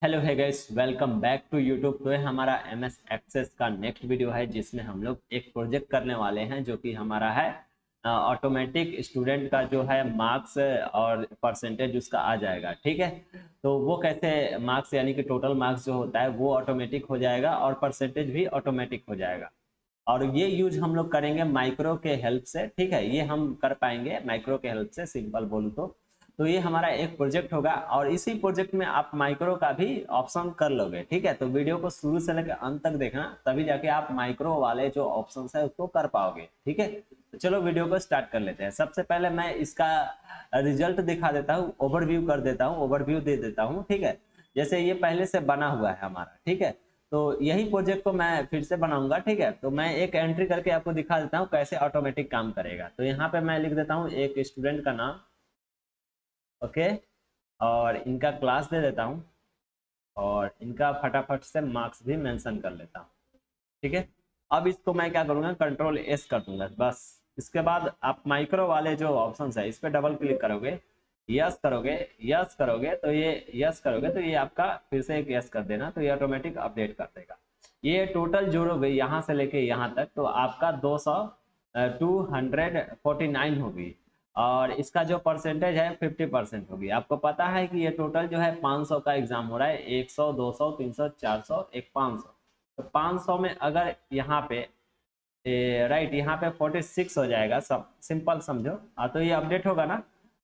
Hello hi guys, welcome back to YouTube. तो ये हमारा एमएस एक्सेस का नेक्स्ट वीडियो है जिसमें हम लोग एक प्रोजेक्ट करने वाले हैं जो कि हमारा है ऑटोमेटिक स्टूडेंट का जो है मार्क्स और परसेंटेज उसका आ जाएगा। ठीक है, तो वो कैसे मार्क्स यानी कि टोटल मार्क्स जो होता है वो ऑटोमेटिक हो जाएगा और परसेंटेज भी ऑटोमेटिक हो जाएगा। और ये यूज हम लोग करेंगे माइक्रो के हेल्प से। ठीक है, ये हम कर पाएंगे माइक्रो के हेल्प से, सिंपल बोलूँ तो ये हमारा एक प्रोजेक्ट होगा और इसी प्रोजेक्ट में आप माइक्रो का भी ऑप्शन कर लोगे। ठीक है, तो वीडियो को शुरू से लेकर अंत तक देखना, तभी जाके आप माइक्रो वाले जो ऑप्शन है उसको कर पाओगे। ठीक है, तो चलो वीडियो को स्टार्ट कर लेते हैं। सबसे पहले मैं इसका रिजल्ट दिखा देता हूँ, ओवरव्यू कर देता हूँ, ओवरव्यू दे देता हूँ। ठीक है, जैसे ये पहले से बना हुआ है हमारा। ठीक है, तो यही प्रोजेक्ट को मैं फिर से बनाऊंगा। ठीक है, तो मैं एक एंट्री करके आपको दिखा देता हूँ कैसे ऑटोमेटिक काम करेगा। तो यहाँ पे मैं लिख देता हूँ एक स्टूडेंट का नाम। ओके, और इनका क्लास दे देता हूँ और इनका फटाफट से मार्क्स भी मेंशन कर लेता हूँ। ठीक है, अब इसको मैं क्या करूँगा, कंट्रोल एस कर दूंगा बस। इसके बाद आप माइक्रो वाले जो ऑप्शन है इस पर डबल क्लिक करोगे, यस करोगे, यस करोगे तो ये यस करोगे तो ये आपका फिर से एक यस कर देना, तो ये ऑटोमेटिक अपडेट कर देगा। ये टोटल जोड़ोगे यहाँ से लेके यहाँ तक तो आपका 249 होगी और इसका जो परसेंटेज है 50% होगी। आपको पता है कि ये टोटल जो है 500 का एग्जाम हो रहा है, 100 200 300 400 एक 500। तो 500 में अगर यहाँ पे राइट यहाँ पे 46 हो जाएगा, सब सिंपल समझो। तो ये अपडेट होगा ना,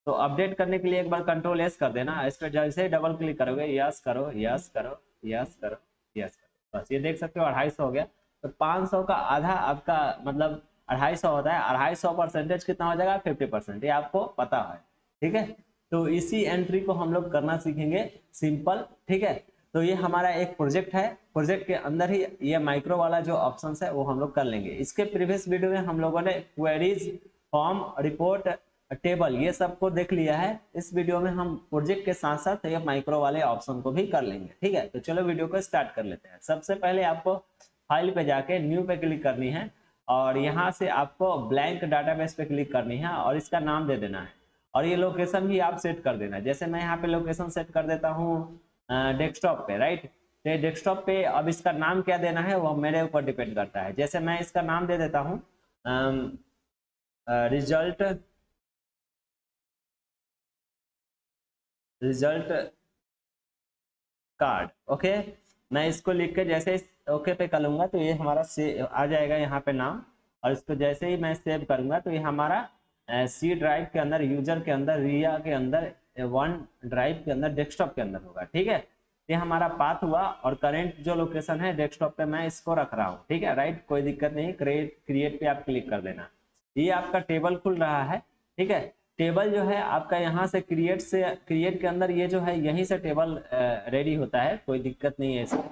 तो अपडेट करने के लिए एक बार कंट्रोल एस कर देना। इस पर जैसे ही डबल क्लिक करोगे, यस करो, यस करो, यस करो, यस करो, बस ये देख सकते हो 250 हो गया। तो 500 का आधा आपका मतलब 250 होता है। 250 परसेंटेज कितना हो जाएगा, 50%, ये आपको पता है। ठीक है, तो इसी एंट्री को हम लोग करना सीखेंगे, सिंपल। ठीक है, तो ये हमारा एक प्रोजेक्ट है, प्रोजेक्ट के अंदर ही ये माइक्रो वाला जो ऑप्शन है वो हम लोग कर लेंगे। इसके प्रीवियस वीडियो में हम लोगों ने क्वेरीज, फॉर्म, रिपोर्ट, टेबल ये सब को देख लिया है। इस वीडियो में हम प्रोजेक्ट के साथ साथ ये माइक्रो वाले ऑप्शन को भी कर लेंगे। ठीक है, तो चलो वीडियो को स्टार्ट कर लेते हैं। सबसे पहले आपको फाइल पे जाके न्यू पे क्लिक करनी है और यहाँ से आपको ब्लैंक डाटाबेस पे क्लिक करनी है और इसका नाम दे देना है और ये लोकेशन भी आप सेट कर देना। जैसे मैं यहाँ पे लोकेशन सेट कर देता हूँ डेस्कटॉप पे, राइट। तो डेस्कटॉप पे अब इसका नाम क्या देना है वो मेरे ऊपर डिपेंड करता है। जैसे मैं इसका नाम दे देता हूँ रिजल्ट, रिजल्ट कार्ड। ओके, मैं इसको लिख के जैसे इस ओके पे करूंगा तो ये हमारा से आ जाएगा यहाँ पे नाम। और इसको जैसे ही मैं सेव करूंगा तो ये हमारा सी ड्राइव के अंदर, यूजर के अंदर, रिया के अंदर, वन ड्राइव के अंदर, डेस्कटॉप के अंदर होगा। ठीक है, ये हमारा पाथ हुआ और करंट जो लोकेशन है डेस्कटॉप पे मैं इसको रख रहा हूँ। ठीक है, राइट, कोई दिक्कत नहीं। क्रिएट क्रिएट पे आप क्लिक कर देना, ये आपका टेबल खुल रहा है। ठीक है, टेबल जो है आपका यहाँ से क्रिएट के अंदर ये जो है यहीं से टेबल रेडी होता है, कोई दिक्कत नहीं है इसमें।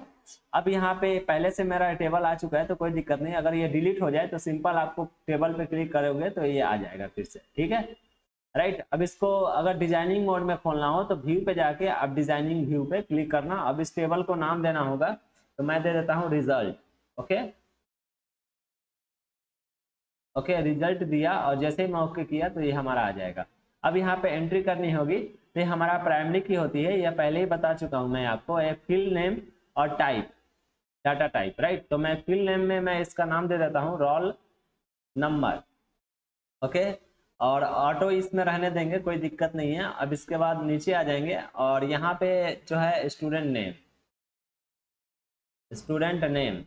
अब यहाँ पे पहले से मेरा टेबल आ चुका है तो कोई दिक्कत नहीं। अगर ये डिलीट हो जाए तो सिंपल आपको टेबल पे क्लिक करोगे तो ये आ जाएगा फिर से। ठीक है, राइट। अब इसको अगर डिजाइनिंग मोड में खोलना हो तो व्यू पे जाके अब डिजाइनिंग व्यू पे क्लिक करना। अब इस टेबल को नाम देना होगा, तो मैं दे देता हूँ रिजल्ट। ओके, ओके, रिजल्ट दिया और जैसे ही मैं ओके किया तो ये हमारा आ जाएगा। अब यहाँ पे एंट्री करनी होगी तो ये हमारा प्राइमरी की होती है, यह पहले ही बता चुका हूँ मैं आपको। एक फील्ड नेम और टाइप, डाटा टाइप, राइट। तो मैं फील्ड नेम में मैं इसका नाम दे देता हूँ रोल नंबर। ओके, और ऑटो इसमें रहने देंगे, कोई दिक्कत नहीं है। अब इसके बाद नीचे आ जाएंगे और यहाँ पे जो है student name, student name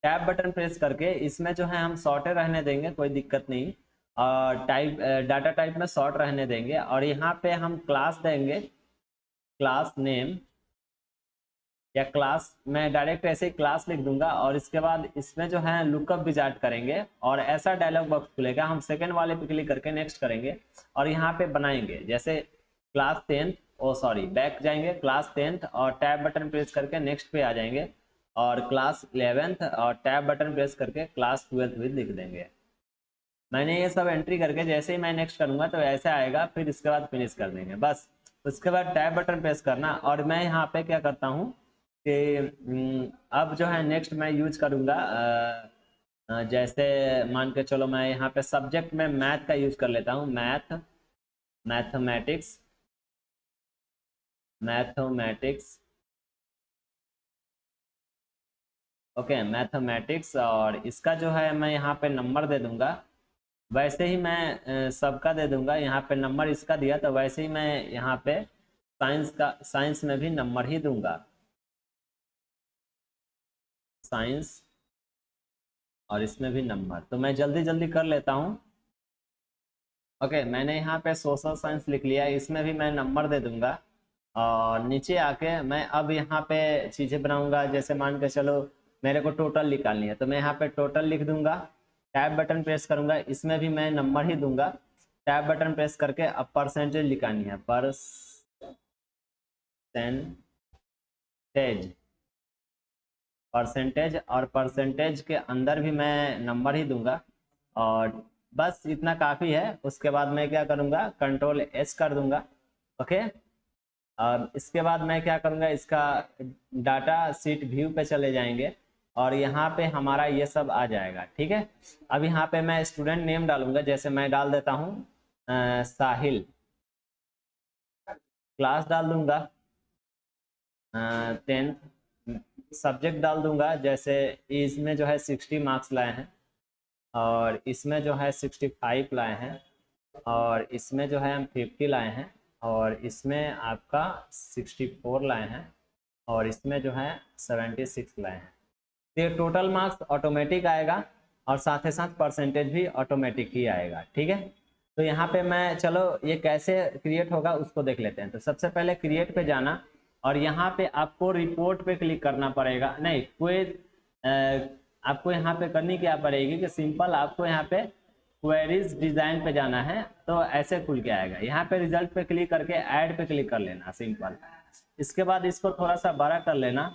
tab button press करके इसमें जो है हम शॉर्टे रहने देंगे, कोई दिक्कत नहीं। और टाइप, डाटा टाइप में शॉर्ट रहने देंगे और यहाँ पे हम क्लास देंगे, क्लास नेम या क्लास, मैं डायरेक्ट ऐसे ही क्लास लिख दूंगा। और इसके बाद इसमें जो है लुकअप विजार्ड करेंगे और ऐसा डायलॉग बॉक्स खुलेगा। हम सेकंड वाले पे क्लिक करके नेक्स्ट करेंगे और यहाँ पे बनाएंगे जैसे क्लास 10th, ओ सॉरी बैक जाएंगे, क्लास 10th और टैब बटन प्रेस करके नेक्स्ट पे आ जाएंगे और क्लास 11th और टैब बटन प्रेस करके क्लास 12th भी लिख देंगे। मैंने ये सब एंट्री करके जैसे ही मैं नेक्स्ट करूंगा तो ऐसे आएगा, फिर इसके बाद फिनिश कर देंगे बस। उसके बाद टैब बटन प्रेस करना और मैं यहाँ पे क्या करता हूँ कि अब जो है नेक्स्ट मैं यूज करूँगा जैसे मान के चलो मैं यहाँ पे सब्जेक्ट में मैथ का यूज कर लेता हूँ। Math, mathematics, mathematics okay mathematics, और इसका जो है मैं यहाँ पे नंबर दे दूंगा। वैसे ही मैं सबका दे दूंगा, यहाँ पे नंबर इसका दिया तो वैसे ही मैं यहाँ पे साइंस में भी नंबर ही दूंगा, साइंस, और इसमें भी नंबर। तो मैं जल्दी जल्दी कर लेता हूँ। ओके मैंने यहाँ पे सोशल साइंस लिख लिया, इसमें भी मैं नंबर दे दूंगा। और नीचे आके मैं अब यहाँ पे चीज़ें बनाऊंगा, जैसे मान के चलो मेरे को टोटल निकालनी है तो मैं यहाँ पे टोटल लिख दूंगा। टैब बटन प्रेस करूंगा, इसमें भी मैं नंबर ही दूंगा। टैब बटन प्रेस करके अब परसेंटेज निकालनी है, परसेंटेज, और परसेंटेज के अंदर भी मैं नंबर ही दूंगा। और बस इतना काफ़ी है। उसके बाद मैं क्या करूँगा, कंट्रोल एस कर दूंगा। ओके, और इसके बाद मैं क्या करूँगा, इसका डाटा शीट व्यू पे चले जाएंगे और यहाँ पे हमारा ये सब आ जाएगा। ठीक है, अब यहाँ पे मैं स्टूडेंट नेम डालूंगा, जैसे मैं डाल देता हूँ साहिल। क्लास डाल दूंगा 10th। सब्जेक्ट डाल दूंगा, जैसे इसमें जो है 60 मार्क्स लाए हैं, और इसमें जो है 65 लाए हैं, और इसमें जो है हम 50 लाए हैं, और इसमें आपका 64 लाए हैं, और इसमें जो है 76 लाए हैं। तो ये टोटल मार्क्स ऑटोमेटिक आएगा, और साथ ही साथ परसेंटेज भी ऑटोमेटिक ही आएगा। ठीक है, तो यहाँ पे मैं, चलो ये कैसे क्रिएट होगा उसको देख लेते हैं। तो सबसे पहले क्रिएट पे जाना, और यहाँ पे आपको रिपोर्ट पे क्लिक करना पड़ेगा। नहीं, कोई आपको यहाँ पे करनी क्या पड़ेगी कि सिंपल आपको यहाँ पे क्वेरीज डिजाइन पे जाना है, तो ऐसे खुल के आएगा। यहाँ पे रिजल्ट पे क्लिक करके ऐड पे क्लिक कर लेना सिंपल। इसके बाद इसको थोड़ा सा बड़ा कर लेना।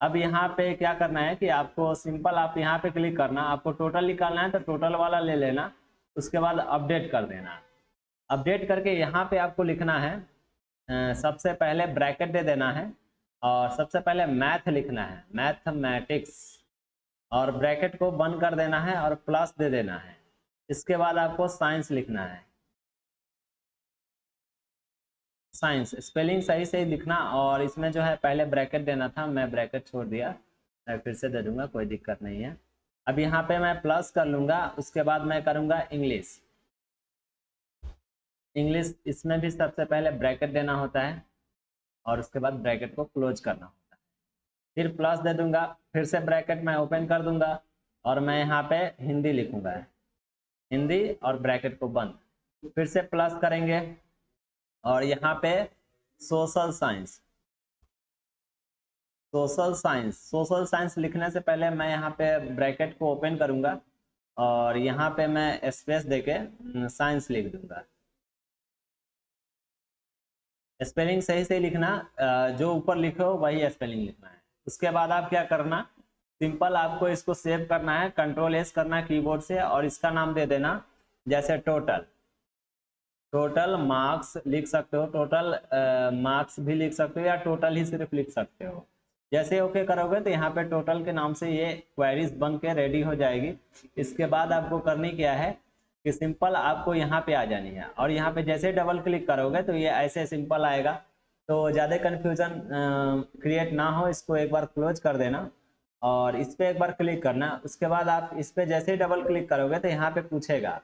अब यहाँ पे क्या करना है कि आपको सिंपल, आप यहाँ पे क्लिक करना, आपको टोटल निकालना है तो टोटल वाला ले लेना। उसके बाद अपडेट कर देना। अपडेट करके यहाँ पे आपको लिखना है, सबसे पहले ब्रैकेट दे देना है, और सबसे पहले मैथ लिखना है, मैथमेटिक्स, और ब्रैकेट को बंद कर देना है और प्लस दे देना है। इसके बाद आपको साइंस लिखना है, साइंस स्पेलिंग सही से ही लिखना, और इसमें जो है पहले ब्रैकेट देना था, मैं ब्रैकेट छोड़ दिया, मैं फिर से दे दूंगा, कोई दिक्कत नहीं है। अब यहाँ पे मैं प्लस कर लूंगा, उसके बाद मैं करूंगा इंग्लिश। इंग्लिश, इसमें भी सबसे पहले ब्रैकेट देना होता है, और उसके बाद ब्रैकेट को क्लोज करना होता है। फिर प्लस दे दूंगा, फिर से ब्रैकेट मैं ओपन कर दूंगा, और मैं यहाँ पे हिंदी लिखूंगा, हिंदी, और ब्रैकेट को बंद। फिर से प्लस करेंगे, और यहाँ पे सोशल साइंस, सोशल साइंस लिखने से पहले मैं यहाँ पे ब्रैकेट को ओपन करूंगा, और यहाँ पे मैं स्पेस देके साइंस लिख दूंगा। स्पेलिंग सही से लिखना, जो ऊपर लिखो वही स्पेलिंग लिखना है। उसके बाद आप क्या करना, सिंपल आपको इसको सेव करना है, कंट्रोल एस करना कीबोर्ड से, और इसका नाम दे देना, जैसे टोटल मार्क्स लिख सकते हो, टोटल मार्क्स भी लिख सकते हो, या टोटल ही सिर्फ लिख सकते हो। जैसे ओके करोगे तो यहाँ पे टोटल के नाम से ये क्वेरीज बन के रेडी हो जाएगी। इसके बाद आपको करनी क्या है कि सिंपल आपको यहाँ पे आ जानी है, और यहाँ पे जैसे डबल क्लिक करोगे तो ये ऐसे सिंपल आएगा। तो ज़्यादा कन्फ्यूजन क्रिएट ना हो, इसको एक बार क्लोज कर देना, और इस पर एक बार क्लिक करना। उसके बाद आप इस पर जैसे ही डबल क्लिक करोगे तो यहाँ पे पूछेगा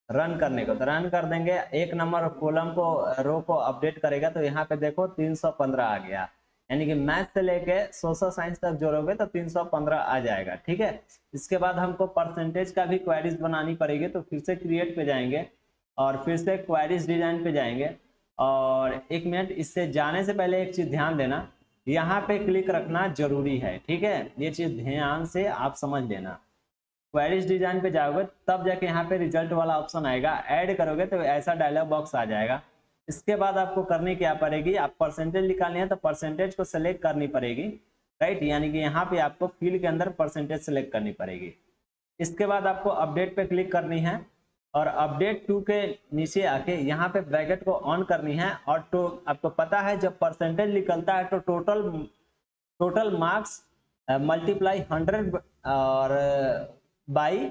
रन करने को, तो रन कर देंगे। एक नंबर कॉलम को, रो को अपडेट करेगा, तो यहाँ पे देखो 315 आ गया, यानी कि मैथ से लेके सोशल साइंस तक जोड़ोगे तो 315 आ जाएगा। ठीक है, इसके बाद हमको परसेंटेज का भी क्वेरीज बनानी पड़ेगी, तो फिर से क्रिएट पे जाएंगे, और फिर से क्वेरीज डिजाइन पे जाएंगे। और एक मिनट, इससे जाने से पहले एक चीज ध्यान देना, यहाँ पे क्लिक रखना जरूरी है। ठीक है, ये चीज ध्यान से आप समझ लेना। क्वेरीज डिजाइन पे जाओगे तब जाके यहाँ पे रिजल्ट वाला ऑप्शन आएगा, ऐड करोगे तो ऐसा डायलॉग बॉक्स आ जाएगा। इसके बाद आपको करनी क्या पड़ेगी, आप परसेंटेज निकालनी है तो परसेंटेज को सेलेक्ट करनी पड़ेगी, राइट, यानी कि यहाँ पे आपको फील्ड के अंदर परसेंटेज सेलेक्ट करनी पड़ेगी। इसके बाद आपको अपडेट पे क्लिक करनी है, और अपडेट टू के नीचे आके यहाँ पे ब्रैकेट को ऑन करनी है, और तो आपको पता है जब परसेंटेज निकलता है तो टोटल मार्क्स मल्टीप्लाई 100 और बाई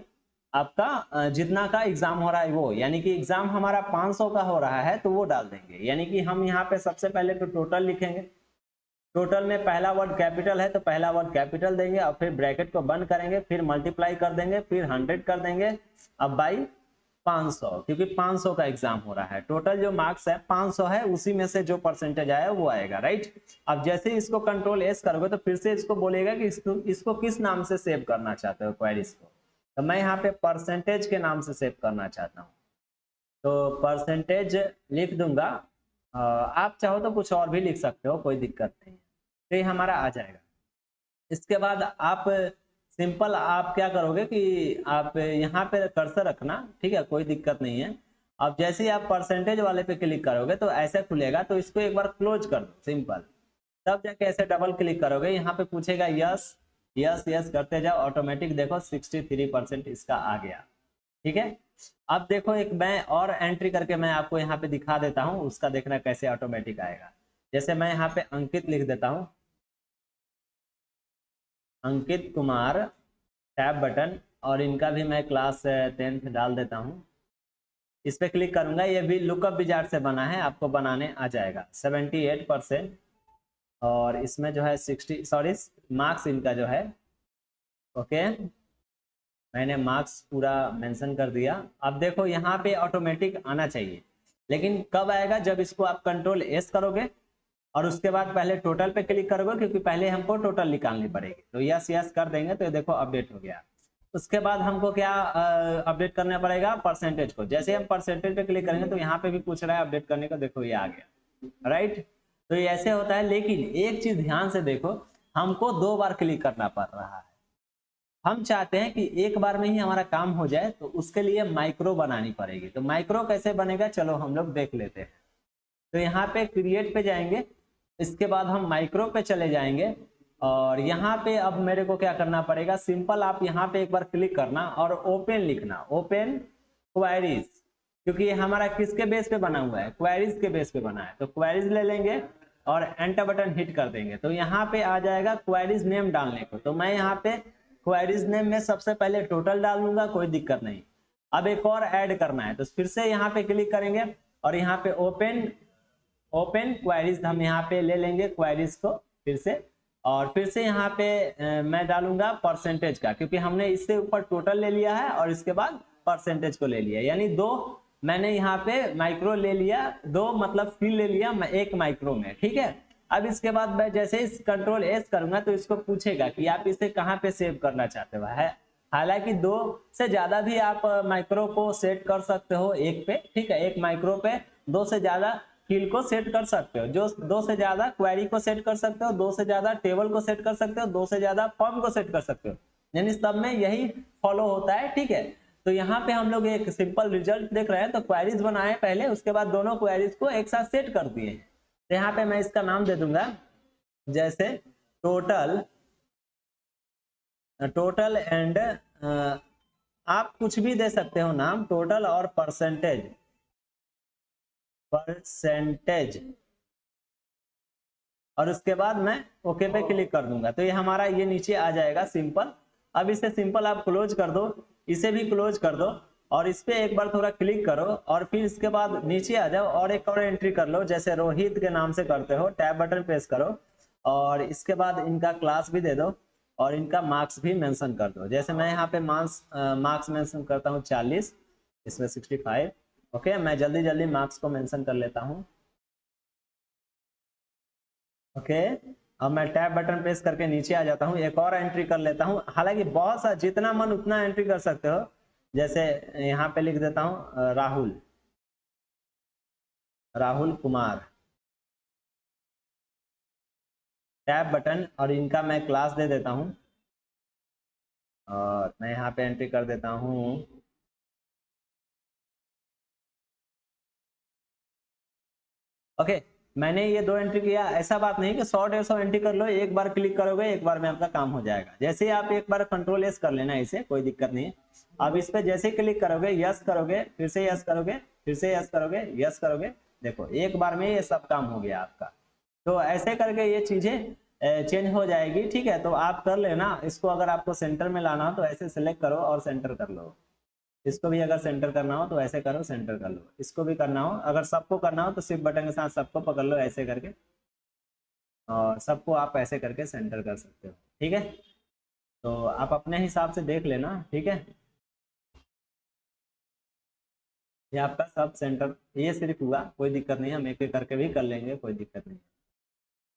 आपका जितना का एग्जाम हो रहा है वो, यानी कि एग्जाम हमारा 500 का हो रहा है तो वो डाल देंगे। यानी कि हम यहाँ पे सबसे पहले तो टोटल लिखेंगे, टोटल में पहला वर्ड कैपिटल है तो पहला वर्ड कैपिटल देंगे और फिर ब्रैकेट को बंद करेंगे, फिर मल्टीप्लाई कर देंगे, फिर 100 कर देंगे, अब बाई 500, क्योंकि 500 का एग्जाम हो रहा है। टोटल जो मार्क्स है 500 है, उसी में से जो परसेंटेज आया वो आएगा, राइट। अब जैसे ही इसको कंट्रोल एस करोगे तो फिर से इसको बोलेगा कि इसको किस नाम से सेव करना चाहते हो क्वेरीज को। तो मैं यहाँ पे परसेंटेज के नाम से सेव करना चाहता हूँ, तो परसेंटेज लिख दूंगा। आप चाहो तो कुछ और भी लिख सकते हो, कोई दिक्कत नहीं है। तो ये हमारा आ जाएगा। इसके बाद आप सिंपल आप क्या करोगे कि आप यहाँ पे कर्सर रखना, ठीक है, कोई दिक्कत नहीं है। अब जैसे ही आप परसेंटेज वाले पे क्लिक करोगे तो ऐसे खुलेगा, तो इसको एक बार क्लोज कर दो सिंपल, तब जाके ऐसे डबल क्लिक करोगे, यहाँ पे पूछेगा यस यस यस करते जाओ, ऑटोमेटिक देखो 63% इसका आ गया, ठीक है। अब देखो एक मैं और एंट्री करके मैं आपको यहाँ पे दिखा देता हूँ, उसका देखना कैसे ऑटोमेटिक आएगा। जैसे मैं यहाँ पे अंकित लिख देता हूँ, अंकित कुमार, टैब बटन, और इनका भी मैं क्लास 10th डाल देता हूँ। इस पे क्लिक करूंगा, ये भी लुकअप विजार्ड से बना है, आपको बनाने आ जाएगा। 78% और इसमें जो है 60 सॉरी मार्क्स इनका जो है, ओके मैंने मार्क्स पूरा मेंशन कर दिया। अब देखो यहाँ पे ऑटोमेटिक आना चाहिए, लेकिन कब आएगा, जब इसको आप कंट्रोल एस करोगे और उसके बाद पहले टोटल पे क्लिक करोगे, क्योंकि पहले हमको टोटल निकालनी पड़ेगी। तो यस यस कर देंगे तो ये देखो अपडेट हो गया। उसके बाद हमको क्या अपडेट करना पड़ेगा, परसेंटेज को। जैसे हम परसेंटेज पे क्लिक करेंगे तो यहाँ पे भी पूछ रहा है अपडेट करने का, देखो ये आ गया, राइट। तो ये ऐसे होता है, लेकिन एक चीज ध्यान से देखो, हमको 2 बार क्लिक करना पड़ रहा है। हम चाहते हैं कि एक बार में ही हमारा काम हो जाए, तो उसके लिए माइक्रो बनानी पड़ेगी। तो माइक्रो कैसे बनेगा, चलो हम लोग देख लेते हैं। तो यहाँ पे क्रिएट पे जाएंगे, इसके बाद हम माइक्रो पे चले जाएंगे, और यहाँ पे अब मेरे को क्या करना पड़ेगा, सिंपल आप यहाँ पे एक बार क्लिक करना और ओपन लिखना, ओपन क्वेरीज, क्योंकि ये हमारा किसके बेस पे बना हुआ है, क्वेरीज के बेस पे बना है। तो क्वेरीज ले लेंगे और एंटर बटन हिट कर देंगे, तो यहाँ पे आ जाएगा क्वेरीज नेम डालने को। तो मैं यहाँ पे क्वेरीज नेम में सबसे पहले टोटल डाल दूंगा, कोई दिक्कत नहीं। अब एक और ऐड करना है, तो फिर से यहाँ पे क्लिक करेंगे और यहाँ पे ओपन क्वेरीज हम यहाँ पे ले लेंगे क्वेरीज को फिर से, और फिर से यहाँ पे मैं डालूंगा परसेंटेज का, क्योंकि हमने इससे ऊपर टोटल ले लिया है और इसके बाद परसेंटेज को ले लिया, यानी 2 मैंने यहाँ पे माइक्रो ले लिया, 2 मतलब फील्ड ले लिया एक माइक्रो में, ठीक है। अब इसके बाद मैं जैसे इस कंट्रोल एस करूंगा तो इसको पूछेगा कि आप इसे कहाँ पे सेव करना चाहते हो, है हालांकि 2 से ज्यादा भी आप माइक्रो को सेट कर सकते हो एक पे, ठीक है, एक माइक्रो पे 2 से ज्यादा फील्ड को सेट कर सकते हो, जो 2 से ज्यादा क्वेरी को सेट कर सकते हो, 2 से ज्यादा टेबल को सेट कर सकते हो, 2 से ज्यादा फॉर्म को सेट कर सकते हो, यानी सब में यही फॉलो होता है, ठीक है। तो यहाँ पे हम लोग एक सिंपल रिजल्ट देख रहे हैं, तो क्वेरीज बनाए पहले, उसके बाद दोनों क्वेरीज को एक साथ सेट कर दिए। तो यहाँ पे मैं इसका नाम दे दूंगा, जैसे टोटल एंड आप कुछ भी दे सकते हो नाम, टोटल और परसेंटेज, और उसके बाद मैं ओके पे क्लिक कर दूंगा, तो ये हमारा ये नीचे आ जाएगा सिंपल। अब इसे सिंपल आप क्लोज कर दो, इसे भी क्लोज कर दो, और इस पे एक बार थोड़ा क्लिक करो, और फिर इसके बाद नीचे आ जाओ और एक और एंट्री कर लो, जैसे रोहित के नाम से करते हो, टैब बटन प्रेस करो, और इसके बाद इनका क्लास भी दे दो और इनका मार्क्स भी मेंशन कर दो। जैसे मैं यहाँ पे मार्क्स मेंशन करता हूँ 40, इसमें 65, ओके। मैं जल्दी जल्दी मार्क्स को मेंशन कर लेता हूँ, ओके। अब मैं टैब बटन प्रेस करके नीचे आ जाता हूँ, एक और एंट्री कर लेता हूँ, हालांकि बहुत सा जितना मन उतना एंट्री कर सकते हो। जैसे यहाँ पे लिख देता हूँ राहुल कुमार, टैब बटन, और इनका मैं क्लास दे देता हूँ, और मैं यहाँ पे एंट्री कर देता हूँ, ओके। मैंने ये 2 एंट्री किया, ऐसा बात नहीं कि 100-150 एंट्री कर लो, एक बार क्लिक करोगे एक बार में आपका काम हो जाएगा। जैसे ही आप एक बार कंट्रोल एस कर लेना, इसे कोई दिक्कत नहीं है। अब इस पे जैसे ही क्लिक करोगे, यस करोगे, फिर से यस करोगे, फिर से यस करोगे, यस करोगे, देखो एक बार में ये सब काम हो गया आपका। तो ऐसे करके ये चीजें चेंज हो जाएगी, ठीक है। तो आप कर लेना इसको, अगर आपको सेंटर में लाना हो तो ऐसे सेलेक्ट करो और सेंटर कर लो। इसको भी अगर सेंटर करना हो तो ऐसे करो, सेंटर कर लो। इसको भी करना हो, अगर सबको करना हो तो शिफ्ट बटन के साथ सबको पकड़ लो ऐसे करके, और सबको आप ऐसे करके सेंटर कर सकते हो। ठीक है, तो आप अपने हिसाब से देख लेना। ठीक है, ये आपका सब सेंटर ये सिर्फ हुआ, कोई दिक्कत नहीं है, हम एक एक करके भी कर लेंगे, कोई दिक्कत नहीं।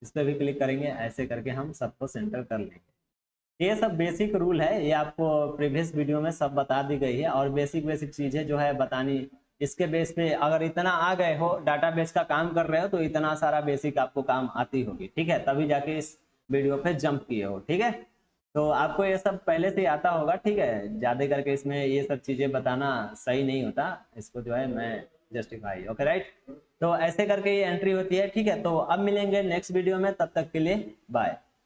इस पर भी क्लिक करेंगे, ऐसे करके हम सबको सेंटर कर लेंगे। ये सब बेसिक रूल है, ये आपको प्रीवियस वीडियो में सब बता दी गई है, और बेसिक बेसिक चीजें जो है बतानी, इसके बेस पे अगर इतना आ गए हो, डाटाबेस का काम कर रहे हो, तो इतना सारा बेसिक आपको काम आती होगी। ठीक है, तभी जाके इस वीडियो पे जंप किए हो। ठीक है, तो आपको ये सब पहले से ही आता होगा। ठीक है, ज्यादा करके इसमें ये सब चीजें बताना सही नहीं होता, इसको जो है मैं जस्टिफाई। ओके राइट, तो ऐसे करके ये एंट्री होती है। ठीक है, तो अब मिलेंगे नेक्स्ट वीडियो में, तब तक के लिए बाय।